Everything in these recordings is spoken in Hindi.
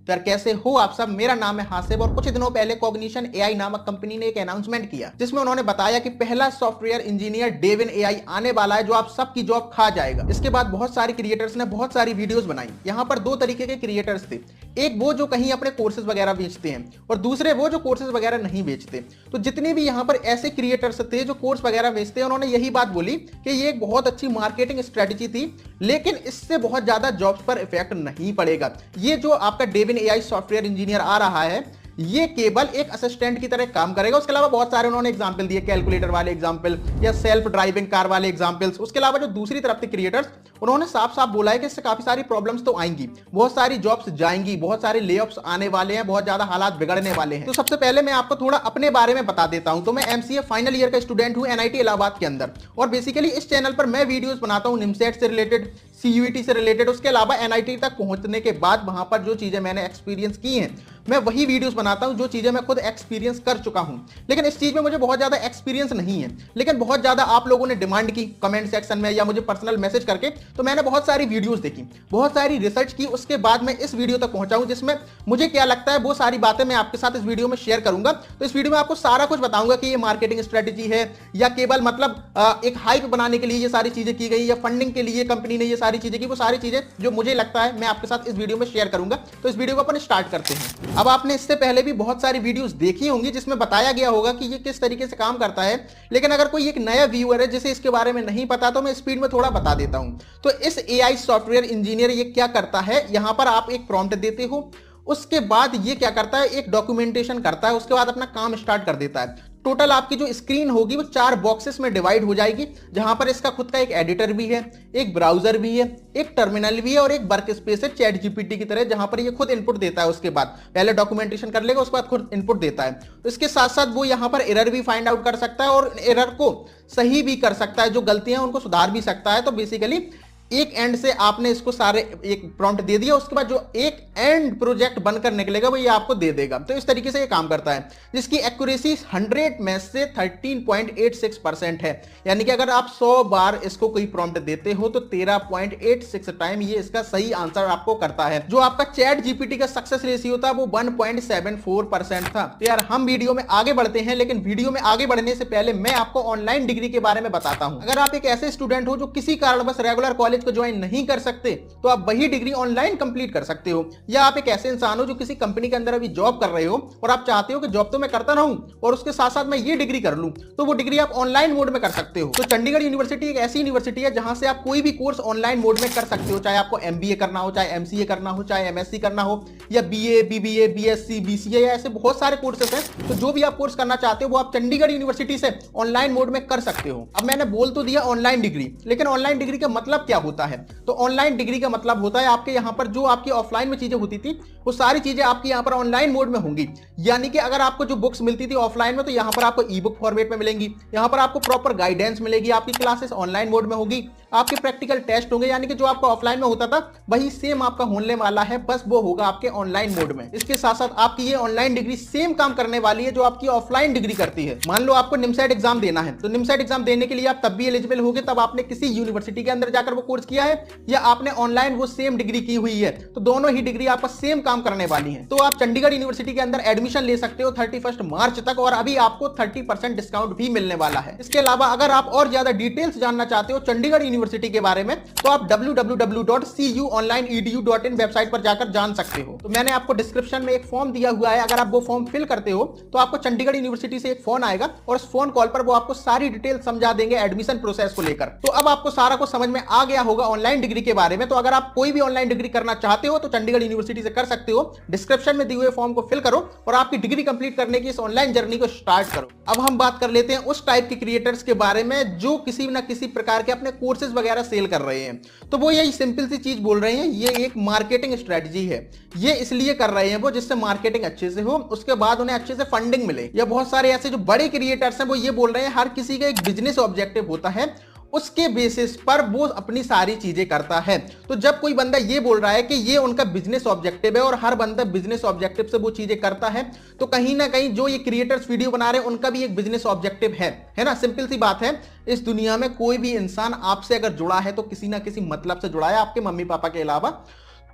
तो यार कैसे हो आप सब। मेरा नाम है हासिब और कुछ दिनों पहले कॉग्निशन एआई नामक कंपनी ने एक अनाउंसमेंट किया जिसमें उन्होंने बताया कि पहला सॉफ्टवेयर इंजीनियर डेविन एआई आने वाला है जो आप सबकी जॉब खा जाएगा। इसके बाद बहुत सारे क्रिएटर्स ने बहुत सारी वीडियोस बनाई। यहाँ पर दो तरीके के क्रिएटर्स थे, एक वो जो कहीं अपने कोर्सेज वगैरह बेचते हैं और दूसरे वो जो कोर्सेज वगैरह नहीं बेचते। तो जितने भी यहाँ पर ऐसे क्रिएटर्स थे जो कोर्स वगैरह बेचते हैं, उन्होंने यही बात बोली कि ये एक बहुत अच्छी मार्केटिंग स्ट्रेटजी थी, लेकिन इससे बहुत ज्यादा जॉब्स पर इफेक्ट नहीं पड़ेगा। ये जो आपका डेविन एआई सॉफ्टवेयर इंजीनियर आ रहा है ये केवल एक असिस्टेंट की तरह काम करेगा। उसके अलावा बहुत सारे उन्होंने एग्जांपल दिए, कैलकुलेटर वाले एग्जांपल या सेल्फ ड्राइविंग कार वाले एग्जांपल्स। उसके अलावा जो दूसरी तरफ के क्रिएटर्स, उन्होंने साफ साफ बोला है कि इससे काफी सारी प्रॉब्लम्स तो आएंगी, बहुत सारी जॉब्स जाएंगी, बहुत सारे लेऑफ्स आने वाले हैं, बहुत ज्यादा हालात बिगड़ने वाले हैं। तो सबसे पहले मैं आपको थोड़ा अपने बारे में बता देता हूं। तो मैं एमसीए फाइनल ईयर का स्टूडेंट हूं एनआईटी इलाहाबाद के अंदर, और बेसिकली इस चैनल पर मैं वीडियोस बनाता हूं निमसेट से रिलेटेड, सीयूईटी से रिलेटेड। उसके अलावा एनआईटी तक पहुंचने के बाद वहां पर जो चीजें मैंने एक्सपीरियंस की हैं मैं वही वीडियोस बनाता हूं जो चीजें मैं खुद एक्सपीरियंस कर चुका हूं। लेकिन इस चीज में मुझे बहुत ज्यादा एक्सपीरियंस नहीं है, लेकिन बहुत ज्यादा आप लोगों ने डिमांड की कमेंट सेक्शन में या मुझे पर्सनल मैसेज करके, तो मैंने बहुत सारी वीडियोस देखी, बहुत सारी रिसर्च की, उसके बाद मैं इस वीडियो तक पहुंचा हूं जिसमें मुझे क्या लगता है वो सारी बातें मैं आपके साथ इस वीडियो में शेयर करूंगा। तो इस वीडियो में आपको सारा कुछ बताऊंगा कि ये मार्केटिंग स्ट्रेटेजी है या केवल मतलब एक हाइप बनाने के लिए ये सारी चीजें की गई या फंडिंग के लिए कंपनी ने ये सारी चीजें की। वो सारी चीजें जो मुझे लगता है मैं आपके साथ इस वीडियो में शेयर करूंगा। तो इस वीडियो को अपन स्टार्ट करते हैं। अब आपने इससे पहले भी बहुत सारी वीडियोस देखी होंगी जिसमें बताया गया होगा कि ये किस तरीके से काम करता है, लेकिन अगर कोई एक नया व्यूअर है जिसे इसके बारे में नहीं पता तो मैं स्पीड में थोड़ा बता देता हूं। तो इस एआई सॉफ्टवेयर इंजीनियर ये क्या करता है, यहां पर आप एक प्रॉम्प्ट देते हो, उसके बाद ये क्या करता है, एक डॉक्यूमेंटेशन करता है, उसके बाद अपना काम स्टार्ट कर देता है। टोटल आपकी जो स्क्रीन होगी वो 4 बॉक्सेस में डिवाइड हो जाएगी, जहां पर इसका खुद का एक एडिटर भी है, एक ब्राउजर भी है, एक टर्मिनल भी है और एक वर्क स्पेस है चैट जीपीटी की तरह, जहां पर ये खुद इनपुट देता है। उसके बाद पहले डॉक्यूमेंटेशन कर लेगा, उसके बाद खुद इनपुट देता है। तो इसके साथ साथ वो यहां पर एरर भी फाइंड आउट कर सकता है और एरर को सही भी कर सकता है, जो गलतियां उनको सुधार भी सकता है। तो बेसिकली एक एंड से आपने इसको सारे एक प्रॉम्प्ट दे दिया, उसके बाद जो एक एंड प्रोजेक्ट बनकर निकलेगा वो ये आपको दे देगा। तो इस तरीके से ये काम करता है, जिसकी एक्यूरेसी 100 में से 13.86% है। यानी कि अगर आप 100 बार इसको कोई प्रॉम्प्ट देते हो तो 13.86 टाइम ये इसका सही आंसर आपको करता है। जो आपका चैट जीपीटी का सक्सेस रेशियो था वो 1.74% था। तो यार हम वीडियो में आगे बढ़ते हैं, लेकिन वीडियो में आगे बढ़ने से पहले मैं आपको ऑनलाइन डिग्री के बारे में बताता हूं। अगर आप एक ऐसे स्टूडेंट हो जो किसी कारणवश रेगुलर कॉलेज को ज्वाइन नहीं कर सकते तो आप वही डिग्री ऑनलाइन कंप्लीट कर सकते हो, या आप एक ऐसे इंसान हो जो किसी कंपनी के अंदर अभी जॉब कर रहे हो और आप चाहते हो कि जॉब तो मैं करता रहूं और उसके साथ साथ मैं ये डिग्री कर लूं, तो वो डिग्री आप ऑनलाइन मोड में कर सकते हो। तो चंडीगढ़ यूनिवर्सिटी एक ऐसी यूनिवर्सिटी है जहां से आप कोई भी कोर्स ऑनलाइन मोड में कर सकते हो, चाहे आपको एमबीए करना हो, चाहे एमसीए करना हो, चाहे एमएससी करना हो, या बीए, बीबीए, बीएससी, बीसीए, या ऐसे बहुत सारे कोर्सेस हैं। तो जो भी आप कोर्स करना चाहते हो वो आप चंडीगढ़ यूनिवर्सिटी से ऑनलाइन मोड में कर सकते हो। अब मैंने बोल तो दिया ऑनलाइन डिग्री, लेकिन ऑनलाइन डिग्री का मतलब क्या होता है? तो ऑनलाइन डिग्री का मतलब होता है आपके यहाँ पर जो आपकी ऑफलाइन में चीजें होती थी वो सारी चीजें आपकी यहाँ पर ऑनलाइन मोड में होंगी। यानी कि अगर आपको जो बुक्स मिलती थी ऑफलाइन में तो यहाँ पर आपको ई बुक फॉर्मेट में मिलेंगी, यहाँ पर आपको प्रॉपर गाइडेंस मिलेगी, आपकी क्लासेस ऑनलाइन मोड में होगी, आपके प्रैक्टिकल टेस्ट होंगे, यानी कि जो आपका ऑफलाइन में होता था वही सेम आपका होने वाला है, बस वो होगा आपके ऑनलाइन मोड में। इसके साथ साथ आपकी ये ऑनलाइन डिग्री सेम काम करने वाली है जो आपकी ऑफलाइन डिग्री करती है। मान लो आपको निमसेट एग्जाम देना है, तो निमसेट एग्जाम देने के लिए आप तब भी एलिजिबल होगे तब आपने किसी यूनिवर्सिटी के अंदर जाकर वो कोर्स किया है या आपने ऑनलाइन वो सेम डिग्री की हुई है, तो दोनों ही डिग्री आपका सेम काम करने वाली है। तो आप चंडीगढ़ यूनिवर्सिटी के अंदर एडमिशन ले सकते हो 31 मार्च तक, और अभी आपको 30% डिस्काउंट भी मिलने वाला है। इसके अलावा अगर आप और ज्यादा डिटेल्स जानना चाहते हो चंडीगढ़ यूनिवर्सिटी के बारे में तो आप www.cuonlineedu.in वेबसाइट पर जाकर जान सकते हो। तो मैंने आपको डिस्क्रिप्शन में एक फॉर्म दिया हुआ है, अगर आप वो फॉर्म फिल करते हो तो आपको चंडीगढ़ यूनिवर्सिटी से एक फोन आएगा और उस फोन कॉल पर वो आपको सारी डिटेल समझा देंगे एडमिशन प्रोसेस को लेकर। तो अब आपको सारा कुछ समझ में आ गया होगा ऑनलाइन डिग्री के बारे में। तो अगर आप कोई भी ऑनलाइन डिग्री करना चाहते हो तो चंडीगढ़ यूनिवर्सिटी से कर सकते हो। डिस्क्रिप्शन में दिए हुए फॉर्म को फिल करो और आपकी डिग्री कंप्लीट करने की इस ऑनलाइन जर्नी को स्टार्ट करो। अब हम बात कर लेते हैं उस टाइप के क्रिएटर्स के बारे में जो किसी न किसी प्रकार के अपने कोर्सेज वगैरह सेल कर रहे हैं। तो वो यही सिंपल सी चीज बोल रहे हैं, ये एक मार्केटिंग स्ट्रेटजी है। ये इसलिए कर रहे हैं वो जिससे मार्केटिंग अच्छे से हो, उसके बाद उन्हें अच्छे से फंडिंग मिले। या बहुत सारे ऐसे जो बड़े क्रिएटर्स हैं वो ये बोल रहे हैं हर किसी का एक बिजनेस ऑब्जेक्टिव होता है, उसके बेसिस पर वो अपनी सारी चीजें करता है। तो जब कोई बंदा ये बोल रहा है कि ये उनका बिजनेस ऑब्जेक्टिव है और हर बंदा बिजनेस ऑब्जेक्टिव से वो चीजें करता है, तो कहीं ना कहीं जो ये क्रिएटर्स वीडियो बना रहे हैं उनका भी एक बिजनेस ऑब्जेक्टिव है ना। सिंपल सी बात है, इस दुनिया में कोई भी इंसान आपसे अगर जुड़ा है तो किसी ना किसी मतलब से जुड़ा है, आपके मम्मी पापा के अलावा।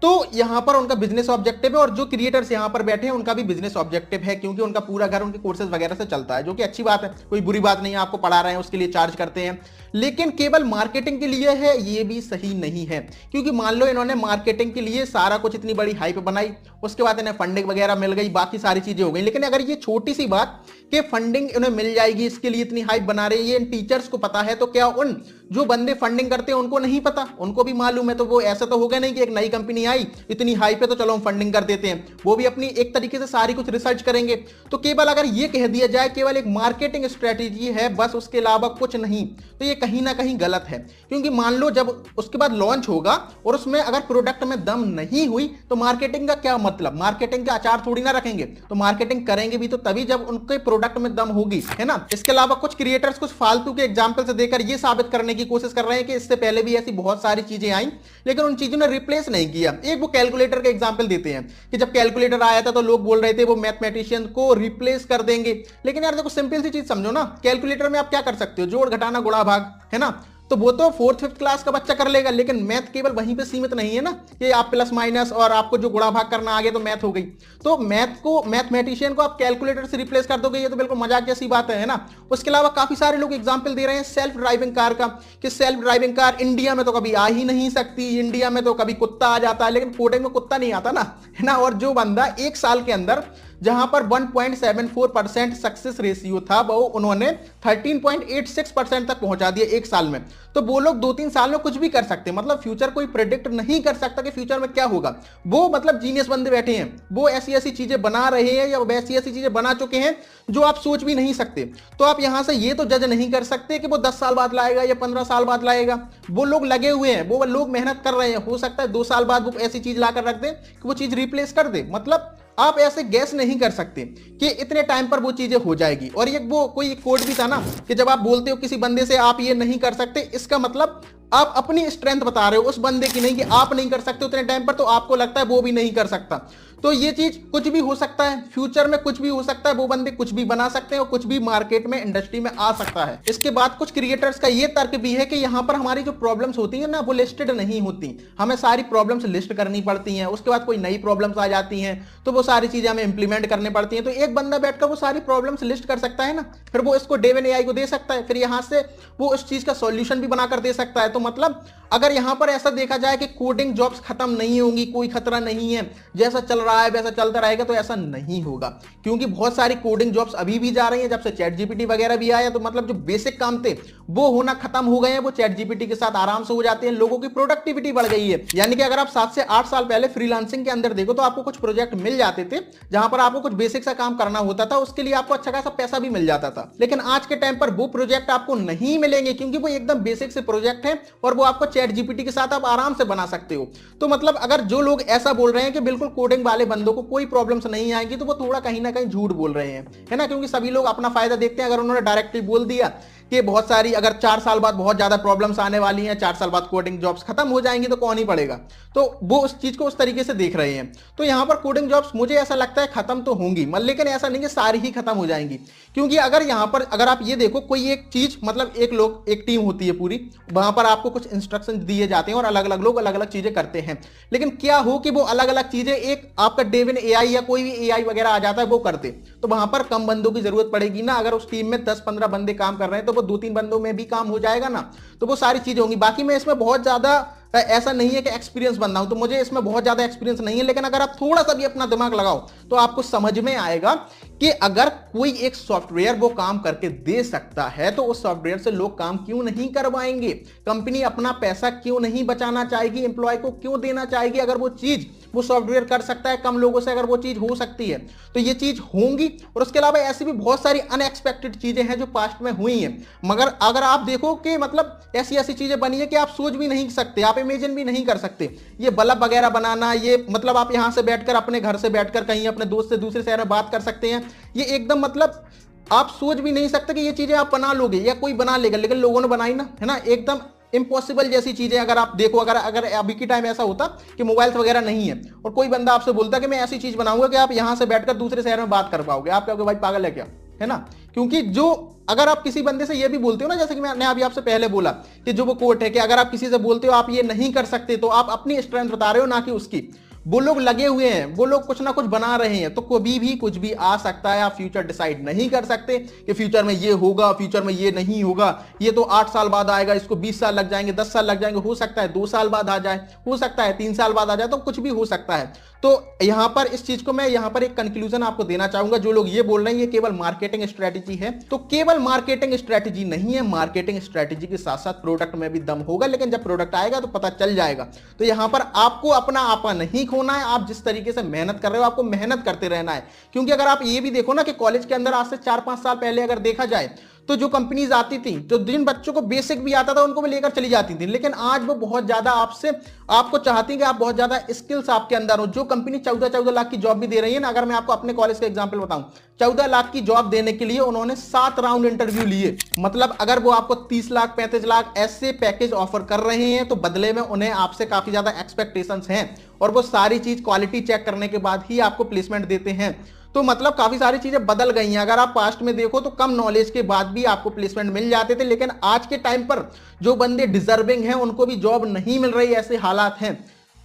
तो यहां पर उनका बिजनेस ऑब्जेक्टिव है, और जो क्रिएटर्स यहां पर बैठे हैं उनका भी बिजनेस ऑब्जेक्टिव है, क्योंकि उनका पूरा घर उनके कोर्सेज वगैरह से चलता है, जो कि अच्छी बात है, कोई बुरी बात नहीं है। आपको पढ़ा रहे हैं उसके लिए चार्ज करते हैं, लेकिन केवल मार्केटिंग के लिए है ये भी सही नहीं है। क्योंकि मान लो इन्होंने मार्केटिंग के लिए सारा कुछ इतनी बड़ी हाइप बनाई, उसके बाद इन्हें फंडिंग वगैरह मिल गई, बाकी सारी चीजें हो गई, लेकिन अगर ये छोटी सी बात कि फंडिंग उन्हें मिल जाएगी इसके लिए इतनी हाइप बना रहे हैं, ये इन टीचर्स को पता है, तो क्या उन जो बंदे फंडिंग करते हैं उनको नहीं पता? उनको भी मालूम है। तो वो ऐसा तो होगा नहीं कि एक नई कंपनी आई इतनी हाइप है तो चलो हम फंडिंग कर देते हैं, वो भी अपनी एक तरीके से सारी कुछ रिसर्च करेंगे। तो केवल अगर ये कह दिया जाए केवल एक मार्केटिंग स्ट्रेटेजी है बस, उसके अलावा कुछ नहीं, तो ये कहीं ना कहीं गलत है। क्योंकि मान लो जब उसके बाद लॉन्च होगा और उसमें अगर प्रोडक्ट में दम नहीं हुई तो मार्केटिंग का क्या मतलब? मार्केटिंग का अचार थोड़ी ना रखेंगे, तो मार्केटिंग करेंगे भी तो तभी जब उनके प्रोडक्ट में दम होगी, है ना। इसके अलावा कुछ क्रिएटर्स कुछ फालतू के एग्जांपल से देकर ये साबित करने की कोशिश कर रहे हैं कि इससे पहले भी ऐसी बहुत सारी चीजें आई, लेकिन उन चीजों ने रिप्लेस नहीं किया। एक वो कैलकुलेटर का एग्जांपल देते हैं कि जब कैलकुलेटर आया था तो लोग बोल रहे थे वो मैथमेटिशियन को रिप्लेस कर देंगे, लेकिन यार देखो सिंपल सी चीज समझो ना, कैलकुलेटर में आप क्या कर सकते हो? जोड़, घटाना, गुणा, भाग, है ना। तो वो तो 4th-5th क्लास का बच्चा कर लेगा, लेकिन मैथ केवल वहीं पे सीमित नहीं है ना, कि आप प्लस माइनस और आपको जो गुणा भाग करना आ गया तो मैथ हो गई। तो मैथ को, मैथमेटिशियन को आप कैलकुलेटर से रिप्लेस कर दोगे, ये तो बिल्कुल मजाक जैसी बात है ना। उसके अलावा काफी सारे लोग एग्जांपल दे रहे हैं सेल्फ ड्राइविंग कार का, कि सेल्फ ड्राइविंग कार इंडिया में तो कभी आ ही नहीं सकती, इंडिया में तो कभी कुत्ता आ जाता है, लेकिन कोडिंग में कुत्ता नहीं आता ना, है ना। और जो बंदा 1 साल के अंदर जहां पर 1.74% सक्सेस रेशियो था, वो उन्होंने 13.86% तक पहुंचा दिया 1 साल में। तो वो लोग 2-3 साल में कुछ भी कर सकते हैं, मतलब फ्यूचर कोई प्रेडिक्ट नहीं कर सकता कि फ्यूचर में क्या होगा। वो मतलब जीनियस बंदे बैठे हैं, वो ऐसी ऐसी चीजें बना रहे हैं या ऐसी ऐसी चीजें बना चुके हैं जो आप सोच भी नहीं सकते। तो आप यहां से ये तो जज नहीं कर सकते कि वो 10 साल बाद लाएगा या 15 साल बाद लाएगा। वो लोग लगे हुए हैं, वो लोग मेहनत कर रहे हैं, हो सकता है 2 साल बाद वो ऐसी चीज लाकर रख दे कि वो चीज रिप्लेस कर दे। मतलब आप ऐसे गैस नहीं कर सकते कि इतने टाइम पर वो चीजें हो जाएगी। और ये वो कोई कोड भी था ना कि जब आप बोलते हो किसी बंदे से आप ये नहीं कर सकते, इसका मतलब आप अपनी स्ट्रेंथ बता रहे हो, उस बंदे की नहीं, कि आप नहीं कर सकते उतने टाइम पर, तो आपको लगता है वो भी नहीं कर सकता। तो ये चीज कुछ भी हो सकता है, फ्यूचर में कुछ भी हो सकता है, वो बंदे कुछ भी बना सकते हैं और कुछ भी मार्केट में, इंडस्ट्री में आ सकता है। इसके बाद कुछ क्रिएटर्स का ये तर्क भी है कि यहाँ पर हमारी जो प्रॉब्लम्स होती है ना वो लिस्टेड नहीं होती, हमें सारी प्रॉब्लम्स लिस्ट करनी पड़ती हैं, उसके बाद कोई नई प्रॉब्लम्स आ जाती हैं तो वो सारी चीजें हमें इंप्लीमेंट करनी पड़ती हैं। तो एक बंदा बैठकर वो सारी प्रॉब्लम्स लिस्ट कर सकता है ना, फिर वो इसको डेवन एआई को दे सकता है, फिर यहाँ से वो उस चीज का सॉल्यूशन भी बनाकर दे सकता है। तो मतलब अगर यहां पर ऐसा देखा जाए कि कोडिंग जॉब्स खत्म नहीं होंगी, कोई खतरा नहीं है, जैसा चल रहा है वैसा चलता रहेगा, तो ऐसा नहीं होगा। क्योंकि बहुत सारी कोडिंग जॉब्स अभी भी जा रही हैं, जब से चैट जीपीटी वगैरह भी आया, तो मतलब जो बेसिक काम थे वो होना खत्म हो गए हैं, वो चैट जीपीटी के साथ आराम से हो जाते हैं, लोगों की प्रोडक्टिविटी बढ़ गई है। यानी कि अगर आप 7 से 8 साल पहले फ्रीलांसिंग के अंदर देखो तो आपको कुछ प्रोजेक्ट मिल जाते थे जहां पर आपको कुछ बेसिक सा काम करना होता था, उसके लिए आपको अच्छा खासा पैसा भी मिल जाता था। लेकिन आज के टाइम पर वो प्रोजेक्ट आपको नहीं मिलेंगे, क्योंकि वो एकदम बेसिक से प्रोजेक्ट है और वो आपको चैट जीपीटी के साथ आप आराम से बना सकते हो। तो मतलब अगर जो लोग ऐसा बोल रहे हैं कि बिल्कुल कोडिंग वाले बंदों को कोई प्रॉब्लम्स नहीं आएगी, तो वो थोड़ा कहीं ना कहीं झूठ बोल रहे हैं, है ना। क्योंकि सभी लोग अपना फायदा देखते हैं। अगर उन्होंने डायरेक्टली बोल दिया कि बहुत सारी, अगर 4 साल बाद बहुत ज्यादा प्रॉब्लम्स आने वाली हैं, 4 साल बाद कोडिंग जॉब्स खत्म हो जाएंगी, तो कौन ही पड़ेगा। तो वो उस चीज को उस तरीके से देख रहे हैं। तो यहां पर कोडिंग जॉब्स मुझे ऐसा लगता है खत्म तो होंगी, लेकिन ऐसा नहीं कि सारी ही खत्म हो जाएंगी। क्योंकि अगर यहां पर अगर आप ये देखो, कोई एक चीज, मतलब एक टीम होती है पूरी, वहां पर आपको कुछ इंस्ट्रक्शन दिए जाते हैं और अलग अलग लोग अलग अलग चीजें करते हैं। लेकिन क्या हो कि वो अलग अलग चीजें एक आपका डेविन एआई या कोई भी एआई वगैरह आ जाता है वो करते, तो वहां पर कम बंदों की जरूरत पड़ेगी ना। अगर उस टीम में 10-15 बंदे काम कर रहे हैं तो वो 2-3 बंदों में भी काम हो जाएगा ना। तो वो सारी चीजें होंगी। बाकी मैं इसमें बहुत ज्यादा ऐसा नहीं है कि एक्सपीरियंस बनना हो, तो मुझे इसमें बहुत ज्यादा एक्सपीरियंस नहीं है, लेकिन अगर आप थोड़ा सा भी अपना दिमाग लगाओ तो आपको समझ में आएगा कि अगर कोई एक सॉफ्टवेयर वो काम करके दे सकता है तो उस सॉफ्टवेयर से लोग काम क्यों नहीं करवाएंगे। कंपनी अपना पैसा क्यों नहीं बचाना चाहेगी, एम्प्लॉय को क्यों देना चाहेगी, अगर वो चीज वो सॉफ्टवेयर कर सकता है कम लोगों से, अगर वो चीज हो सकती है तो ये चीज होंगी। और उसके अलावा ऐसी भी बहुत सारी अनएक्सपेक्टेड चीजें हैं जो पास्ट में हुई हैं, मगर अगर आप देखो कि मतलब ऐसी ऐसी चीजें बनी है कि आप सोच भी नहीं सकते, आप इमेजिन भी नहीं कर सकते। ये बल्ब वगैरह बनाना, ये मतलब आप यहां से बैठकर अपने घर से बैठकर कहीं अपने दोस्त से दूसरे शहर में बात कर सकते हैं, ये एकदम मतलब आप सोच भी नहीं सकते कि ये चीजें आप बना लोगे या कोई बना लेगा, लेकिन लोगों ने बनाई ना, है ना। एकदम इम्पॉसिबल जैसी चीजें अगर आप देखो, अगर अभी के टाइम ऐसा होता कि मोबाइल्स वगैरह नहीं है और कोई बंदा आपसे बोलता कि मैं ऐसी चीज बनाऊंगा कि आप यहां से बैठकर दूसरे शहर में बात कर पाओगे, आप कहोगे भाई पागल है क्या, है ना। क्योंकि जो अगर आप किसी बंदे से ये भी बोलते हो ना, जैसे कि मैंने अभी आपसे पहले बोला कि जो वो कोट है कि अगर आप किसी से बोलते हो आप ये नहीं कर सकते, तो आप अपनी स्ट्रेंथ बता रहे हो ना कि उसकी। वो लोग लगे हुए हैं, वो लोग कुछ ना कुछ बना रहे हैं, तो कभी भी कुछ भी आ सकता है। आप फ्यूचर डिसाइड नहीं कर सकते कि फ्यूचर में ये होगा, फ्यूचर में ये नहीं होगा, ये तो 8 साल बाद आएगा, इसको 20 साल लग जाएंगे, 10 साल लग जाएंगे, हो सकता है 2 साल बाद आ जाए, हो सकता है 3 साल बाद आ जाए, तो कुछ भी हो सकता है। तो यहां पर इस चीज को मैं यहां पर एक कंक्लूजन आपको देना चाहूंगा। जो लोग ये बोल रहे हैं ये केवल मार्केटिंग स्ट्रेटेजी है, तो केवल मार्केटिंग स्ट्रेटेजी नहीं है। मार्केटिंग स्ट्रेटेजी के साथ साथ प्रोडक्ट में भी दम होगा, लेकिन जब प्रोडक्ट आएगा तो पता चल जाएगा। तो यहां पर आपको अपना आपा नहीं खोना है। आप जिस तरीके से मेहनत कर रहे हो आपको मेहनत करते रहना है। क्योंकि अगर आप ये भी देखो ना कि कॉलेज के अंदर आज से 4-5 साल पहले अगर देखा जाए तो जो कंपनीज आती थी, जो जिन बच्चों को बेसिक भी आता था उनको भी लेकर चली जाती थी, लेकिन आज वो बहुत ज्यादा आपको चाहती है कि आप बहुत ज्यादा स्किल्स आपके अंदर हो। जो कंपनी 14-14 लाख की जॉब भी दे रही है ना, अगर मैं आपको अपने कॉलेज का एग्जांपल बताऊं, 14 लाख की जॉब देने के लिए उन्होंने 7 राउंड इंटरव्यू लिए। मतलब अगर वो आपको 30 लाख 35 लाख ऐसे पैकेज ऑफर कर रहे हैं, तो बदले में उन्हें आपसे काफी ज्यादा एक्सपेक्टेशंस हैं, और वो सारी चीज क्वालिटी चेक करने के बाद ही आपको प्लेसमेंट देते हैं। तो मतलब काफी सारी चीजें बदल गई हैं। अगर आप पास्ट में देखो तो कम नॉलेज के बाद भी आपको प्लेसमेंट मिल जाते थे, लेकिन आज के टाइम पर जो बंदे डिजर्विंग हैं उनको भी जॉब नहीं मिल रही, ऐसे हालात हैं।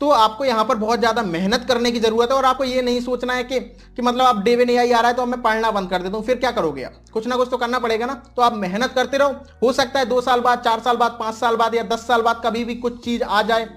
तो आपको यहां पर बहुत ज्यादा मेहनत करने की जरूरत है, और आपको ये नहीं सोचना है कि मतलब आप डेवन एआई आ रहा है तो अब मैं पढ़ना बंद कर देता हूं, फिर क्या करोगे आप? कुछ ना कुछ तो करना पड़ेगा ना। तो आप मेहनत करते रहो, हो सकता है 2 साल बाद, 4 साल बाद, 5 साल बाद या 10 साल बाद कभी भी कुछ चीज आ जाए,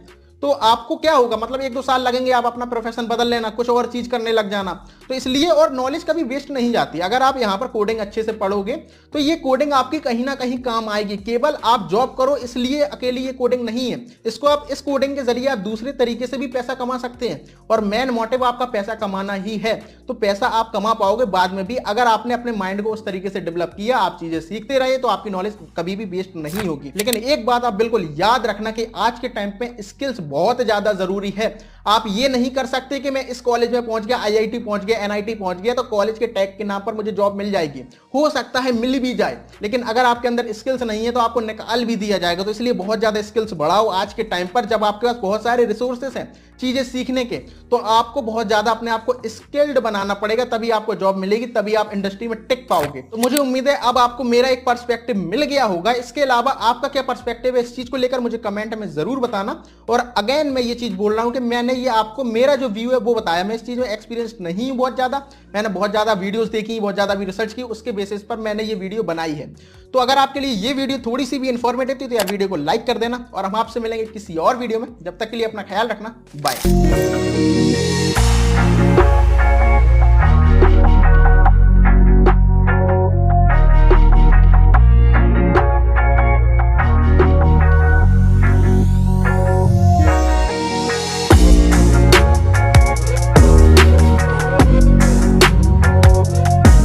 तो आपको क्या होगा, मतलब 1-2 साल लगेंगे, आप अपना प्रोफेशन बदल लेना, कुछ और चीज करने लग जाना। तो इसलिए, और नॉलेज कभी वेस्ट नहीं जाती। अगर आप यहां पर कोडिंग अच्छे से पढ़ोगे तो ये कोडिंग आपकी कहीं ना कहीं काम आएगी। केवल आप जॉब करो इसलिए अकेली ये कोडिंग नहीं है, इसको आप इस कोडिंग के जरिए आप दूसरे तरीके से भी पैसा कमा सकते हैं, और मेन मोटिव आपका पैसा कमाना ही है। तो पैसा आप कमा पाओगे बाद में भी, अगर आपने अपने माइंड को उस तरीके से डेवलप किया, आप चीजें सीखते रहे, तो आपकी नॉलेज कभी भी वेस्ट नहीं होगी। लेकिन एक बात आप बिल्कुल याद रखना कि आज के टाइम पे स्किल्स बहुत ज्यादा जरूरी है। आप ये नहीं कर सकते कि मैं इस कॉलेज में पहुंच गया, आईआईटी पहुंच गया, एनआईटी पहुंच गया, तो कॉलेज के टैग के नाम पर मुझे जॉब मिल जाएगी। हो सकता है मिल भी जाए, लेकिन अगर आपके अंदर स्किल्स नहीं है तो आपको निकाल भी दिया जाएगा। तो इसलिए बहुत ज्यादा स्किल्स बढ़ाओ आज के टाइम पर, जब आपके पास बहुत सारे रिसोर्सेस हैं चीजें सीखने के, तो आपको बहुत ज्यादा अपने आप को स्किल्ड बनाना पड़ेगा, तभी आपको जॉब मिलेगी, तभी आप इंडस्ट्री में टिक पाओगे। तो मुझे उम्मीद है अब आपको मेरा एक पर्सपेक्टिव मिल गया होगा। इसके अलावा आपका क्या पर्सपेक्टिव है इस चीज को लेकर मुझे कमेंट में जरूर बताना। और अगेन मैं ये चीज बोल रहा हूं कि मैंने ये आपको मेरा जो व्यू है वो बताया, मैं इस चीज में एक्सपीरियंस नहीं हूं बहुत ज्यादा, मैंने बहुत ज्यादा वीडियोस देखी, बहुत ज्यादा भी रिसर्च की, उसके बेसिस पर मैंने ये वीडियो बनाई है। तो अगर आपके लिए ये वीडियो थोड़ी सी भी इंफॉर्मेटिव थी तो यार वीडियो को लाइक कर देना, और हम आपसे मिलेंगे किसी और वीडियो में। जब तक के लिए अपना ख्याल रखना, बाय।